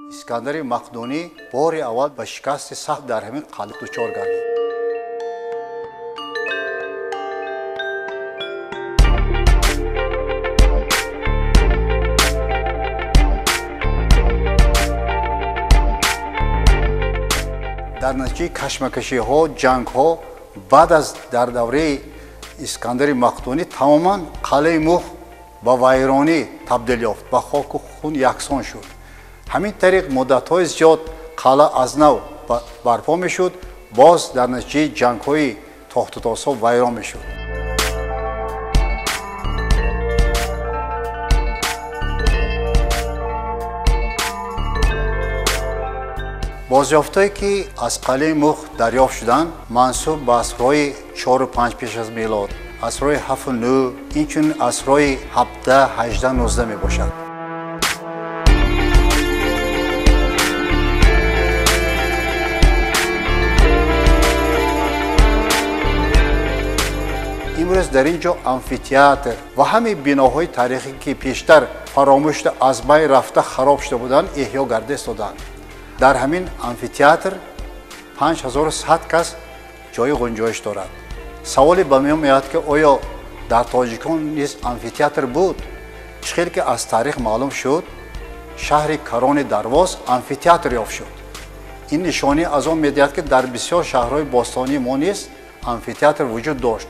اسکندر مقدونی بار اول به شکست سخت در همین قلعه دچار گردید. در نتیجه کشمکشی ها، جنگ ها بعد از در دوره اسکندر مقدونی تماما قلعه مخ با ویرانی تبدیل یافت، با خاک و خون یکسان شد. همین طریق مدت های زیاد قلعه از نو برپا می شد، باز در نتیجه جنگ های تاخت و تاسا ویران می شد. بازیافتهایی که از قلعه مخ دریافت شدند منسوب به عصرهای 4 و 5 پیش از میلاد، عصرهای 7 و 9، اینچون عصرهای 17، 18، 19 می باشد. امروز در اینجا امفی‌تئاتر و همه بناهای تاریخی که پیشتر فراموش شده از بین رفته خراب شده بودند احیا گردیده استادند. در همین امفی‌تئاتر 5100 کس جای گنجایش دارد. سوالی به میان میاد که آیا در تاجیکان نیز امفی‌تئاتر بود؟ چخیل که از تاریخ معلوم شد شهر کران درواز امفی‌تئاتر یافت شد. این نشانی از آن می‌دهد که در بسیار شهرهای باستانی ما نیز امفی‌تئاتر وجود داشت.